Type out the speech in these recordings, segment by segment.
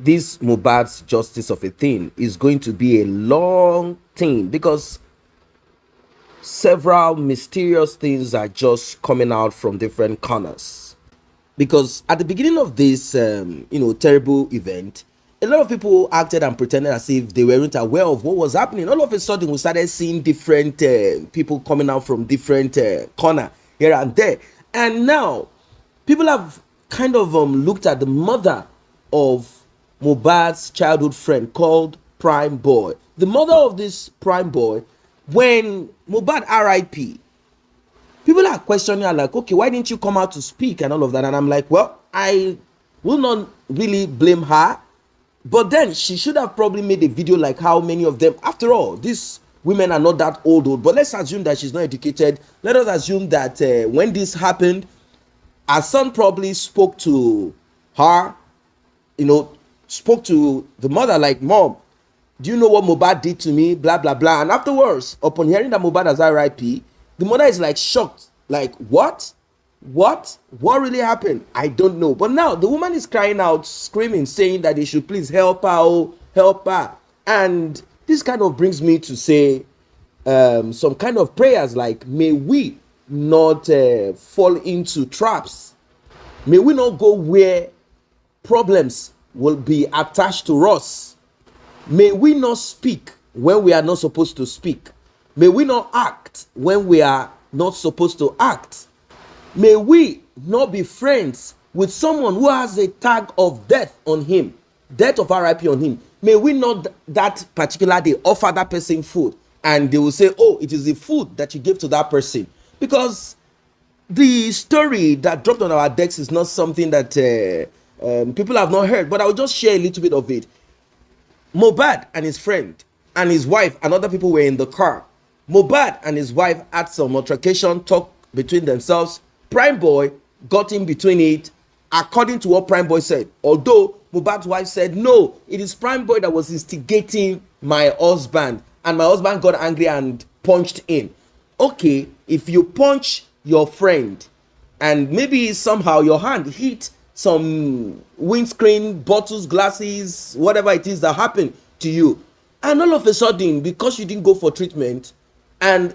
this Mohbad's justice of a thing is going to be a long thing, because several mysterious things are just coming out from different corners. Because at the beginning of this terrible event, a lot of people acted and pretended as if they weren't aware of what was happening. All of a sudden we started seeing different people coming out from different corner here and there, and now people have kind of looked at the mother of Mohbad's childhood friend called Primeboy. The mother of this Primeboy, when Mohbad RIP, people are questioning her like, okay, why didn't you come out to speak and all of that? And I'm like, well, I will not really blame her, but then she should have probably made a video like how many of them, after all, these women are not that old, but let's assume that she's not educated. Let us assume that when this happened, her son probably spoke to her, spoke to the mother like, Mom, do you know what Mohbad did to me? Blah, blah, blah. And afterwards, upon hearing that Mohbad has RIP, the mother is like shocked. Like, what? What really happened? I don't know. But now the woman is crying out, screaming, saying that they should please help her, oh, help her. And this kind of brings me to say some kind of prayers like, may we not fall into traps. May we not go where problems will be attached to us. May we not speak when we are not supposed to speak. May we not act when we are not supposed to act. May we not be friends with someone who has a tag of death on him, death of RIP on him. May we not that particular day offer that person food and they will say, oh, it is the food that you gave to that person. Because the story that dropped on our decks is not something that people have not heard, but I will just share a little bit of it. Mohbad and his friend and his wife and other people were in the car. Mohbad and his wife had some altercation, talk between themselves. Primeboy got in between it, according to what Primeboy said. Although Mohbad's wife said, no, it is Primeboy that was instigating my husband, and my husband got angry and punched in. Okay, if you punch your friend and maybe somehow your hand hit some windscreen, bottles, glasses, whatever it is that happened to you, and all of a sudden, because you didn't go for treatment and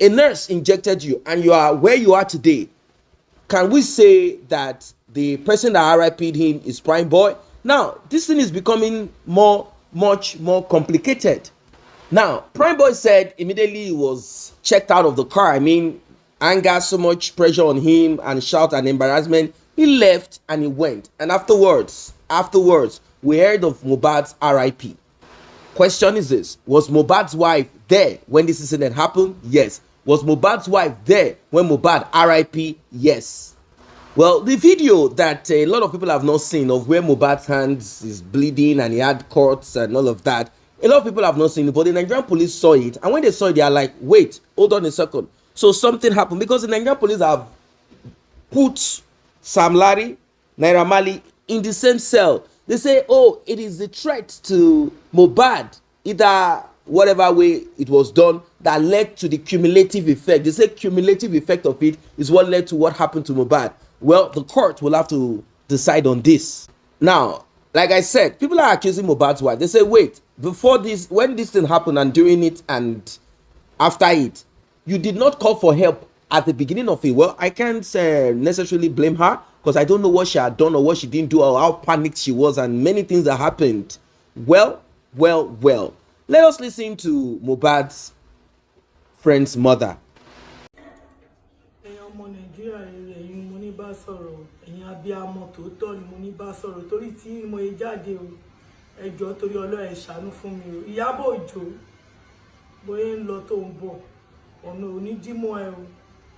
a nurse injected you and you are where you are today, can we say that the person that RIP'd him is Primeboy? Now, this thing is becoming much more complicated. Now, Primeboy said immediately he was checked out of the car. I mean, anger, so much pressure on him and shout and embarrassment. He left and he went. And afterwards, we heard of Mohbad's RIP. Question is this: was Mohbad's wife there when this incident happened? Yes. Was Mohbad's wife there when Mohbad RIP? Yes. Well, the video that a lot of people have not seen of where Mohbad's hands is bleeding and he had cuts and all of that, a lot of people have not seen it, but the Nigerian police saw it, and when they saw it, they are like, wait, hold on a second. So something happened, because the Nigerian police have put Sam Larry, Naira Marley in the same cell. They say, oh, it is the threat to Mohbad, either whatever way it was done, that led to the cumulative effect. They say cumulative effect of it is what led to what happened to Mohbad. Well, the court will have to decide on this. Now, like I said, people are accusing Mohbad's wife. They say, wait, before this, when this thing happened and during it and after it, you did not call for help at the beginning of it. Well, I can't necessarily blame her, because I don't know what she had done or what she didn't do or how panicked she was and many things that happened. Well. Let us listen to Mohbad's friend's mother.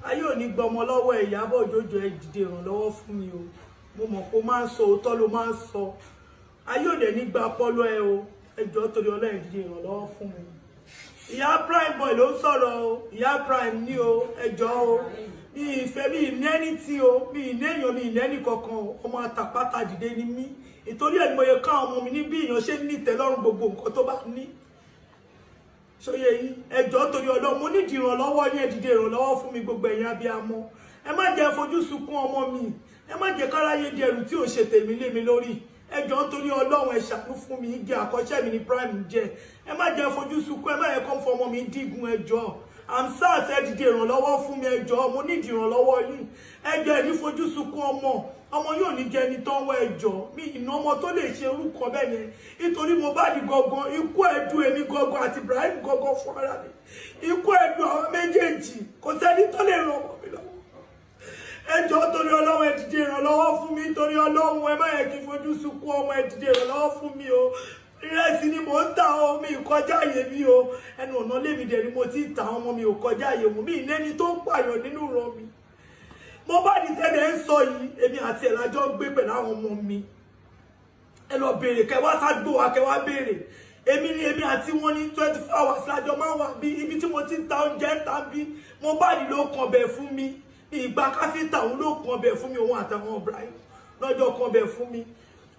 ayé ò ní gbọmọ lọ́wọ́ ẹ̀ Ìyábọ̀ Òjó ẹ dìde ìrànlọ́wọ́ fún mi o mo mọ̀ pé ó máa ń sọ òótọ́ ló máa ń sọ ayé ò dẹ̀ ní gba ọpọlọ ẹ o ẹ jọ̀ọ́ torí Ọlọ́run ẹ dìde ìrànlọ́wọ́ fún mi. Ìyá Primeboy ló ń sọ̀rọ̀ o, Ìyá Prime ní o, ẹ jọ̀ọ́ o mi ìfẹ́ mi ní ẹni tí o mi ní èèyàn mi ní ẹni kankan o, ọmọ àtàpátá dìde ni mí ìtorí ẹ̀ ni mo yẹ ká ọmọ mi ní bí èèyàn ṣe ní ìtẹ́lọ́rùn gbogbo nǹkan tó bá ní. Ṣóyè yín ẹ jọ̀ọ́ torí Ọlọ́run mo nídìí ìrànlọ́wọ́ yín ẹ dìde ìrànlọ́wọ́ fún mi gbogbo ẹ̀yin abiyamọ ẹ má jẹ́ fojú sunkún ọmọ mi ẹ má jẹ́ káráyé di ẹrù tí ò ṣe tèmi lé mi lórí ẹ jọ̀ọ́ nítorí Ọlọ́run ẹ ṣàánú fún mi, igi àkọ́ṣẹ́ mi ní Prime jẹ, ẹ má jẹ́ fojú sunkún, ẹ má yẹ kó fọmọ mi dígun, ẹ jọ̀ọ́ I'm sad, ẹ dìde ìrànlọ́wọ́ fún mi, ẹ jọ̀ọ́ mo nídìí ìrànlọ́wọ́ yìí, ẹ jọ̀ọ́ ẹ ní fojú sunkún ọmọ yóò ní jẹ ẹni tán wọ ẹjọ́ mi ìná ọmọ tó lè ṣe orúkọ bẹ́ẹ̀ yẹn nítorí Mohbad gangan ikú ẹ̀dùn èmi gangan àti Ibrahim gangan fún ara mi, ikú ẹ̀dùn àwọn méjèèjì kò sẹ́ni tó lè ràn ọmọ mi lọ́wọ́, ẹ jọ̀ọ́ torí Ọlọ́run ẹ dìde ìrànlọ́wọ́ fún mi, torí Ọlọ́run ẹ má yẹ kí fojú sunkún ọmọ, ẹ dìde ìrànlọ́wọ́ fún mi o, ìrẹsì ni mò ń tà o, mi kọjá àyè mi o, ẹnu ọ̀nà lèmi dẹ̀ ni mo ti ń tà ọmọ mi ò kọjá àyè mu, mi ìnẹ́ni tó ń pààyàn nínú ìran mi. Mohbad tẹ́lẹ̀ ń sọ yìí èmi àti ẹ̀ lájọ́ ń gbé pẹ̀lú àwọn ọmọ mi, ẹ lọ béèrè kẹwàá ságbó wa kẹwàá béèrè èmi àti wọn ní 24 hours lájọ máa wà bí ibi tí mo ti ń ta oúnjẹ ń ta bí Mohbad ló kàn bẹ̀ fún mi, ìgbà káfíńtà òun ló kàn bẹ̀ fún mi, òun àtàwọn Ibrahim lọ́jọ́ kàn bẹ̀ fún mi,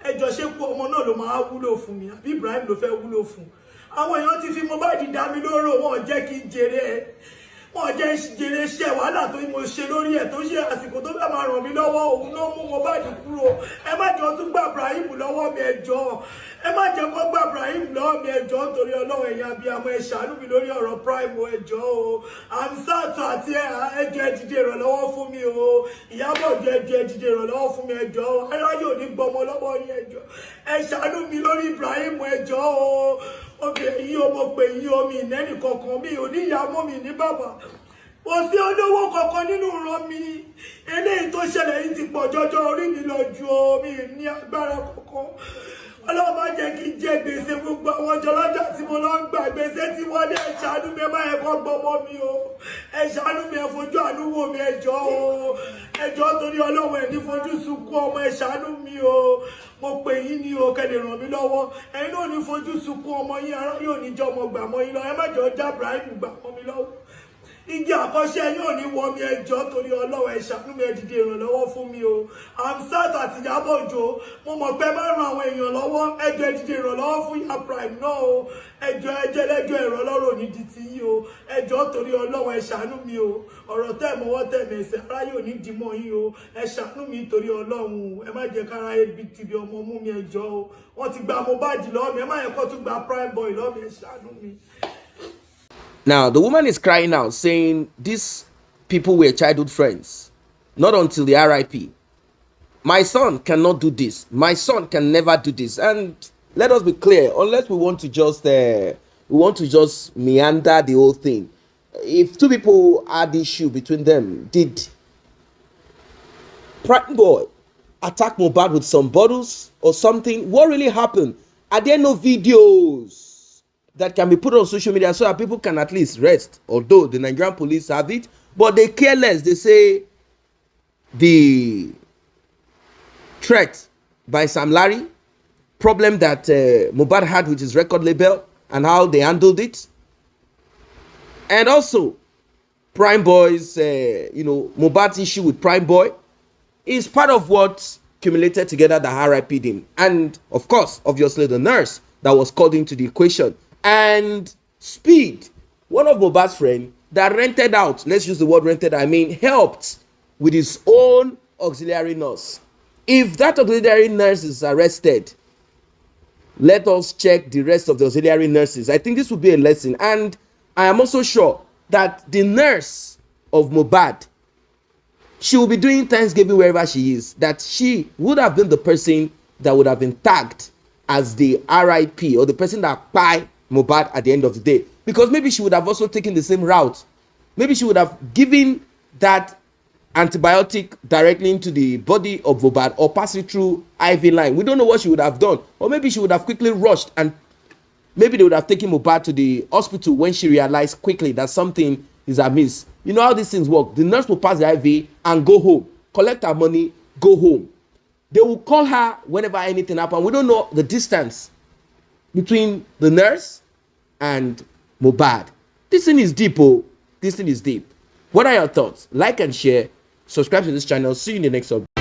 ẹjọ́ ṣé pé ọmọ náà ló máa wúlò fún mi àbí Ibrahim ló fẹ́ wúlò fún? Àwọn èèyàn ti fi Mohbad dá mi lóró, wọn jẹ́ kí n jèrè ẹ̀, wọn jẹ́ jèrè iṣẹ́ wàhálà tó mo ṣe lórí ẹ̀ tó ṣe àsìkò tó fẹ́ máa ràn mí lọ́wọ́, òun náà mú Mohbad kúrò, ẹ má jọ tún gba Ibrahim lọ́wọ́ mi, ẹ jọ̀ọ́ ẹ má jẹ́ kó gba Ibrahim lọ́wọ́ mi, ẹ jọ̀ọ́ nítorí Ọlọ́run ẹ̀yin abiyamọ ẹ ṣàánú mi lórí ọ̀rọ̀ Prime, ẹ jọ̀ọ́ o Hamzat àti ẹjọ́ ẹ dìde ìrànlọ́wọ́ fún mi o, Ìyábọ̀ ẹjọ́ ẹ dìde ìrànlọ́wọ́ fún mi, ẹ jọ̀ọ́ aráyé ò ní gbọmọ lọ́wọ́ yín, ẹ jọ̀ọ́ ẹ ṣàánú mi lórí Ibrahim, ẹ jọ̀ọ́ o obìnrin yìí o mo pè yín omi ìnẹ́nì kankan, mi ò ní ìyá mọ́ mi ní bàbá, kò sí olówó kankan nínú ìran mi, eléyìí tó ṣẹlẹ̀ yìí ti pọ̀ jọjọ, orí mi lọ ju omi ní agbára kankan, Ọlọ́run má jẹ́ kí n jẹ gbèsè gbogbo àwọn jọlọ́jà tí mo lọ ń gbà, gbèsè tí wọ́n dé, ẹ ṣàánú mi, ẹ má yẹ kó gbọmọ mi o, ẹ ṣàánú mi, ẹ fojú àánú wò mí, ẹ jọ̀ọ́ o ẹ jọ̀ọ́ torí Ọlọ́run ẹ ní fojú sunkún ọmọ, ẹ ṣàánú mi o, mo pè yín ní o kẹ́ lè ràn mí lọ́wọ́, ẹ̀yin náà ní fojú sunkún ọmọ yín, ara yóò ní jẹ́ ọmọ gbà mọ́ yín lọ, ẹ má jọ já Ibrahim gbà mọ́ mi lọ́wọ́, igi àkọ́ṣẹ́ yóò ní wọ mi, ẹ jọ̀ọ́ torí Ọlọ́run ẹ ṣàánú mi, ẹ dìde ìrànlọ́wọ́ fún mi o Hamzat àti Ìyábọ̀ Òjó, mo mọ̀ pé má ran àwọn èèyàn lọ́wọ́, ẹ jọ̀ọ́ ẹ dìde ìrànlọ́wọ́ fún ìyá Prime náà o, ẹ jọ̀ọ́ ẹ jẹ́ lẹ́jọ́ ìrànlọ́rọ̀ ní di ti yín o, ẹ jọ̀ọ́ torí Ọlọ́run ẹ ṣàánú mi o, ọ̀rọ̀ tẹ́ mọ́wọ́ tẹ́ mẹsẹ̀ ara yóò ní dìmọ́ yín o, ẹ ṣàánú mi torí Ọlọ́run, ẹ má jẹ́ kára ebi tìbí ọmọ mú mi, ẹ jọ̀ọ́ o wọ́n ti gba Mohbad lọ́wọ́ mi, ẹ má yẹ kó tún gba Primeboy lọ́wọ́ mi, ẹ ṣàánú mi. Now, the woman is crying out, saying these people were childhood friends, not until the RIP. My son cannot do this. My son can never do this. And let us be clear, unless we want to just meander the whole thing. If two people had issue between them, did Primeboy attack Mohbad with some bottles or something? What really happened? Are there no videos that can be put on social media so that people can at least rest? Although the Nigerian police have it, but they care less. They say the threat by Sam Larry, problem that Mohbad had with his record label and how they handled it, and also Primeboy's, Mohbad's issue with Primeboy is part of what accumulated together that RIP'd him, and of course, obviously, the nurse that was called into the equation. And Speed, one of Mohbad's friends that rented out, let's use the word rented, I mean helped with his own auxiliary nurse. If that auxiliary nurse is arrested, let us check the rest of the auxiliary nurses. I think this will be a lesson. And I am also sure that the nurse of Mohbad, she will be doing Thanksgiving wherever she is, that she would have been the person that would have been tagged as the RIP or the person that buy Mohbad at the end of the day, because maybe she would have also taken the same route. Maybe she would have given that antibiotic directly into the body of Mohbad or pass it through IV line. We don't know what she would have done, or maybe she would have quickly rushed and maybe they would have taken Mohbad to the hospital when she realized quickly that something is amiss. You know how these things work. The nurse will pass the IV and go home, collect her money, go home. They will call her whenever anything happens. We don't know the distance between the nurse and Mohbad. This thing is deep, oh. This thing is deep. What are your thoughts? Like and share. Subscribe to this channel. See you in the next update.